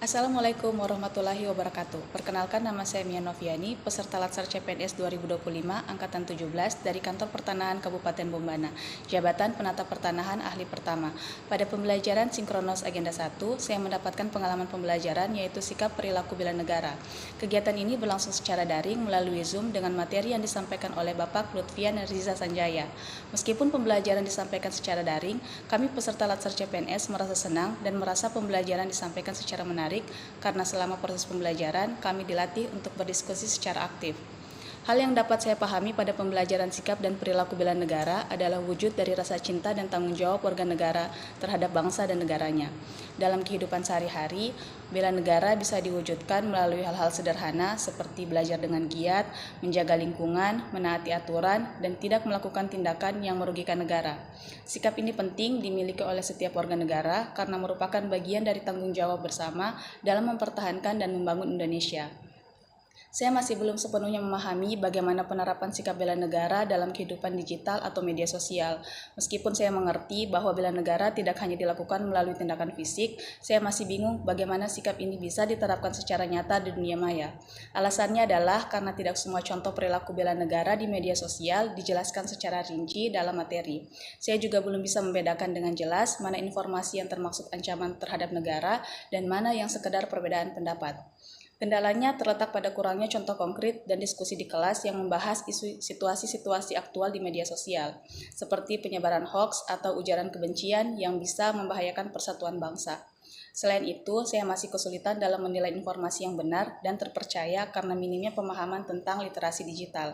Assalamualaikum warahmatullahi wabarakatuh. Perkenalkan, nama saya Mia Noviani, peserta Latsar CPNS 2025 Angkatan 17 dari Kantor Pertanahan Kabupaten Bombana, Jabatan Penata Pertanahan Ahli Pertama. Pada pembelajaran Sinkronos Agenda 1, saya mendapatkan pengalaman pembelajaran yaitu sikap perilaku bela negara. Kegiatan ini berlangsung secara daring melalui Zoom dengan materi yang disampaikan oleh Bapak Lutfian Riza Sanjaya. Meskipun pembelajaran disampaikan secara daring, kami peserta Latsar CPNS merasa senang dan merasa pembelajaran disampaikan secara menarik karena selama proses pembelajaran kami dilatih untuk berdiskusi secara aktif. Hal yang dapat saya pahami pada pembelajaran sikap dan perilaku bela negara adalah wujud dari rasa cinta dan tanggung jawab warga negara terhadap bangsa dan negaranya. Dalam kehidupan sehari-hari, bela negara bisa diwujudkan melalui hal-hal sederhana seperti belajar dengan giat, menjaga lingkungan, menaati aturan, dan tidak melakukan tindakan yang merugikan negara. Sikap ini penting dimiliki oleh setiap warga negara karena merupakan bagian dari tanggung jawab bersama dalam mempertahankan dan membangun Indonesia. Saya masih belum sepenuhnya memahami bagaimana penerapan sikap bela negara dalam kehidupan digital atau media sosial. Meskipun saya mengerti bahwa bela negara tidak hanya dilakukan melalui tindakan fisik, saya masih bingung bagaimana sikap ini bisa diterapkan secara nyata di dunia maya. Alasannya adalah karena tidak semua contoh perilaku bela negara di media sosial dijelaskan secara rinci dalam materi. Saya juga belum bisa membedakan dengan jelas mana informasi yang termaksud ancaman terhadap negara dan mana yang sekedar perbedaan pendapat. Kendalanya terletak pada kurangnya contoh konkret dan diskusi di kelas yang membahas situasi-situasi aktual di media sosial, seperti penyebaran hoaks atau ujaran kebencian yang bisa membahayakan persatuan bangsa. Selain itu, saya masih kesulitan dalam menilai informasi yang benar dan terpercaya karena minimnya pemahaman tentang literasi digital.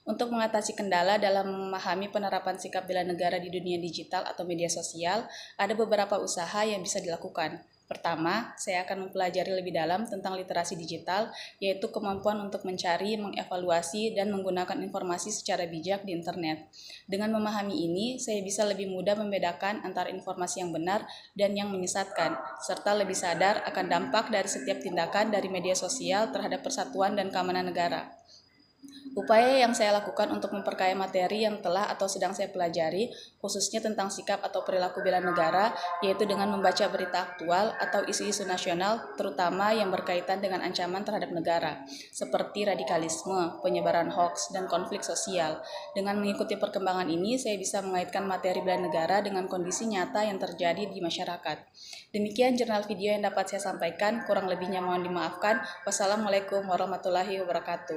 Untuk mengatasi kendala dalam memahami penerapan sikap bela negara di dunia digital atau media sosial, ada beberapa usaha yang bisa dilakukan. Pertama, saya akan mempelajari lebih dalam tentang literasi digital, yaitu kemampuan untuk mencari, mengevaluasi, dan menggunakan informasi secara bijak di internet. Dengan memahami ini, saya bisa lebih mudah membedakan antara informasi yang benar dan yang menyesatkan, serta lebih sadar akan dampak dari setiap tindakan dari media sosial terhadap persatuan dan keamanan negara. Upaya yang saya lakukan untuk memperkaya materi yang telah atau sedang saya pelajari, khususnya tentang sikap atau perilaku bela negara, yaitu dengan membaca berita aktual atau isu-isu nasional, terutama yang berkaitan dengan ancaman terhadap negara, seperti radikalisme, penyebaran hoaks, dan konflik sosial. Dengan mengikuti perkembangan ini, saya bisa mengaitkan materi bela negara dengan kondisi nyata yang terjadi di masyarakat. Demikian jurnal video yang dapat saya sampaikan, kurang lebihnya mohon dimaafkan. Wassalamualaikum warahmatullahi wabarakatuh.